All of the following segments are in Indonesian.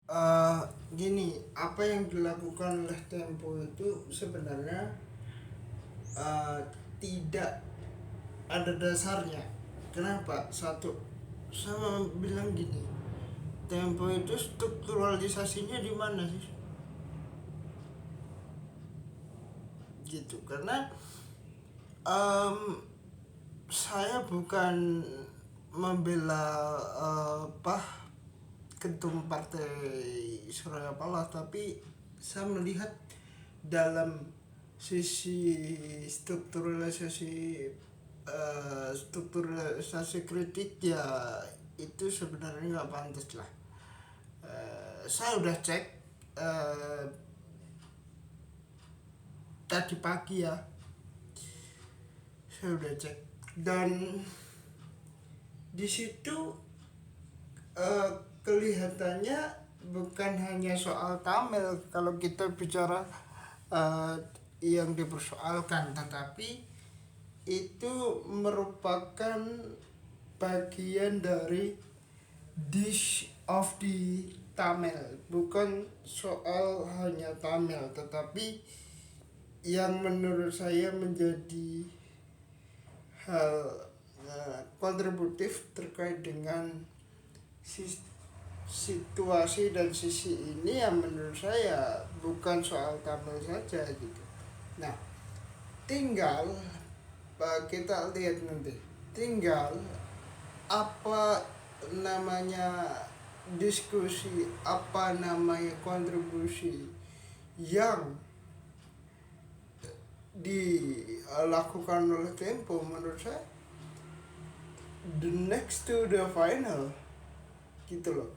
Eh, Gini, apa yang dilakukan oleh Tempo itu sebenarnya eh, tidak ada dasarnya. Kenapa? Satu, sama bilang gini, Tempo itu strukturalisasinya di mana sih? Gitu, karena em, saya bukan membela apa ketum partai Surya Paloh, tapi saya melihat dalam sisi strukturalisasi strukturalisasi kritik ya, itu sebenarnya nggak pantas lah. Saya udah cek eh, tadi pagi ya, saya udah cek dan di situ eh, kelihatannya bukan hanya soal Tamil kalau kita bicara eh, yang dipersoalkan, tetapi itu merupakan bagian dari dish of the Tamil, bukan soal hanya Tamil, tetapi yang menurut saya menjadi hal kontributif terkait dengan situasi dan sisi ini yang menurut saya bukan soal Tamil saja gitu. Nah, tinggal kita lihat nanti. Tinggal apa namanya diskusi, apa namanya kontribusi yang dilakukan oleh Tempo. Menurut saya the next to the final gitu loh.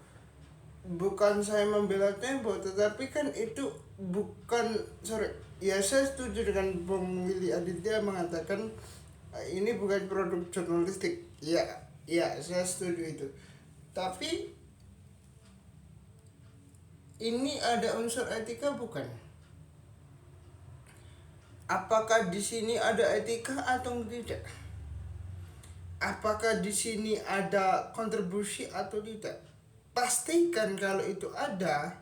Bukan saya membela Tempo, tetapi kan itu bukan, sorry ya, saya setuju dengan Bung Willy Aditya mengatakan ini bukan produk jurnalistik. Ya, ya, saya setuju itu. Tapi ini ada unsur etika bukan? Apakah di sini ada etika atau tidak? Apakah di sini ada kontribusi atau tidak? Pastikan kalau itu ada,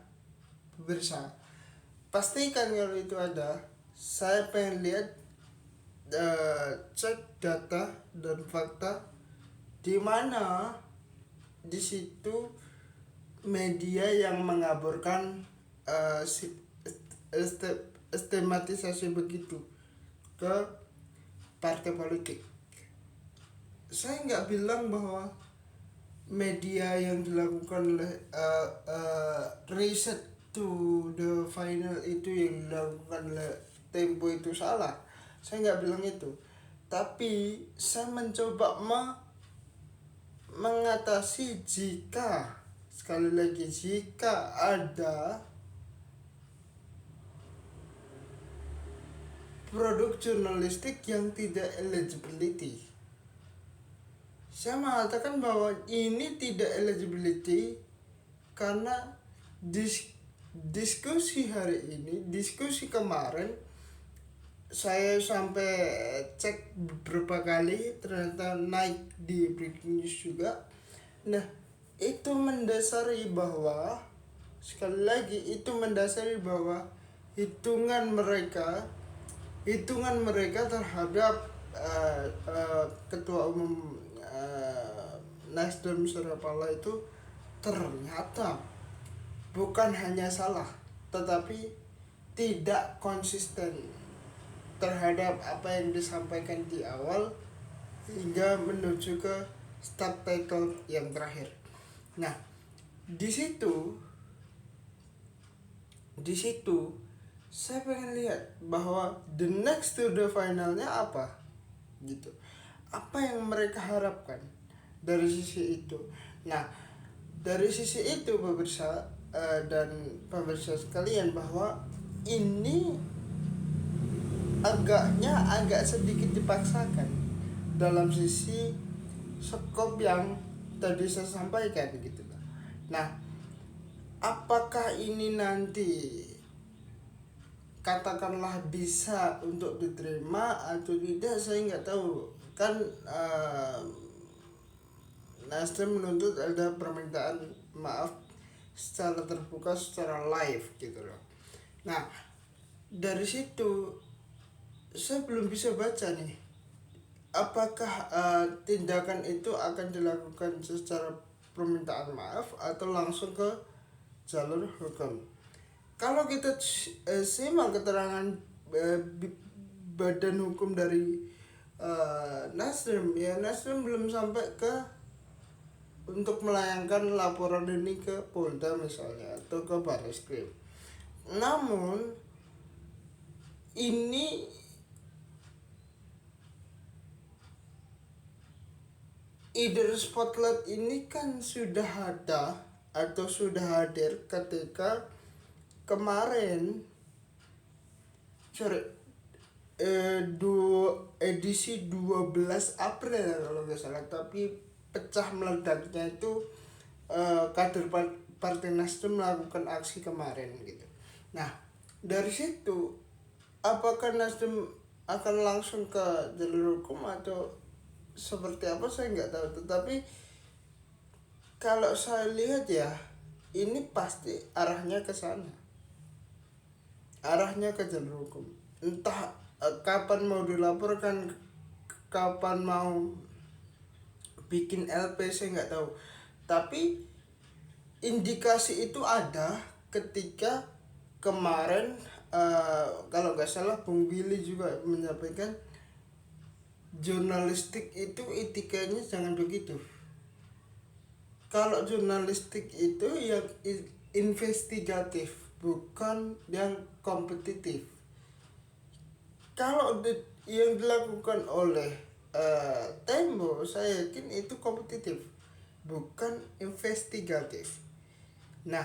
pemirsa. Pastikan kalau itu ada. Saya pengen lihat cek data dan fakta di mana di situ media yang mengaburkan uh, estematisasi begitu ke partai politik. Saya nggak bilang bahwa media yang dilakukan oleh riset to the final itu yang dilakukan oleh Tempo itu salah. Saya nggak bilang itu, tapi saya mencoba mengatasi jika, sekali lagi, jika ada produk jurnalistik yang tidak eligibility. Saya mengatakan bahwa ini tidak eligibility karena diskusi hari ini, diskusi kemarin, saya sampai cek beberapa kali ternyata naik di breaking news juga. Nah, itu mendasari bahwa, sekali lagi, itu mendasari bahwa hitungan mereka hitungan mereka terhadap ketua umum Nasdem Surya Paloh itu ternyata bukan hanya salah, tetapi tidak konsisten terhadap apa yang disampaikan di awal hingga menuju ke subtitle yang terakhir. Nah, di situ di situ saya pengen lihat bahwa the next to the finalnya apa gitu. Apa yang mereka harapkan dari sisi itu. Nah, dari sisi itu pemirsa dan pemirsa sekalian, bahwa ini agak sedikit dipaksakan dalam sisi skop yang tadi saya sampaikan gitu. Nah, apakah ini nanti katakanlah bisa untuk diterima atau tidak, saya nggak tahu. Kan Nasdem menuntut ada permintaan maaf secara terbuka, secara live gitu loh. Nah, dari situ saya belum bisa baca nih apakah tindakan itu akan dilakukan secara permintaan maaf atau langsung ke jalur hukum. Kalau kita simak keterangan badan hukum dari Nasdem, ya Nasdem belum sampai ke untuk melayangkan laporan ini ke Polda misalnya atau ke Barreskrim. Namun ini either spotlight ini kan sudah ada atau sudah hadir ketika kemarin edisi 12 April kalau nggak salah, tapi pecah meledaknya itu kader Partai Nasdem melakukan aksi kemarin gitu. Nah, dari situ apakah Nasdem akan langsung ke jalur hukum atau seperti apa saya nggak tahu, tetapi kalau saya lihat ya ini pasti arahnya ke sana, arahnya ke jalur hukum. Entah kapan mau dilaporkan, kapan mau bikin LP saya nggak tahu, tapi indikasi itu ada ketika kemarin kalau nggak salah Bung Billy juga menyampaikan jurnalistik itu etikanya jangan begitu. Kalau jurnalistik itu yang investigatif, bukan yang kompetitif. Kalau yang dilakukan oleh Tempo, saya yakin itu kompetitif, bukan investigatif. Nah,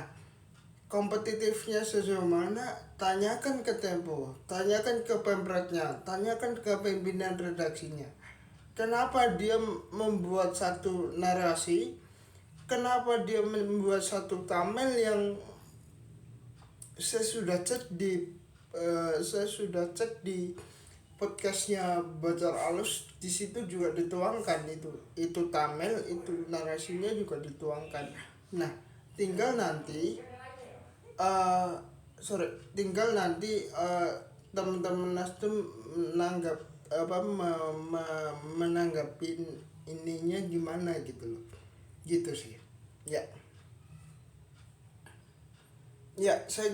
kompetitifnya sejauh mana? Tanyakan ke Tempo, tanyakan ke pemretnya, tanyakan ke pimpinan redaksinya. Kenapa dia membuat satu narasi? Kenapa dia membuat satu thumbnail yang saya sudah cek di podcastnya Bacar Alus, di situ juga dituangkan itu thumbnail, itu narasinya juga dituangkan. Nah, tinggal nanti teman-teman Nasdem menanggapi ininya gimana gitu loh, gitu sih ya. Saya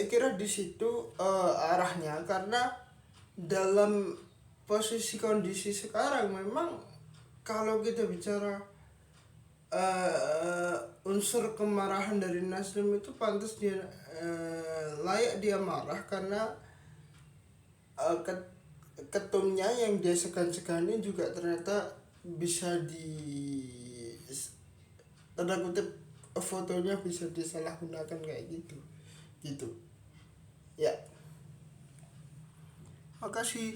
kira di situ arahnya, karena dalam posisi kondisi sekarang memang kalau kita bicara unsur kemarahan dari Nasdem itu pantas dia layak dia marah, karena ketumnya yang dia segan-segani juga ternyata bisa tanda kutip fotonya bisa disalahgunakan kayak gitu ya. Makasih.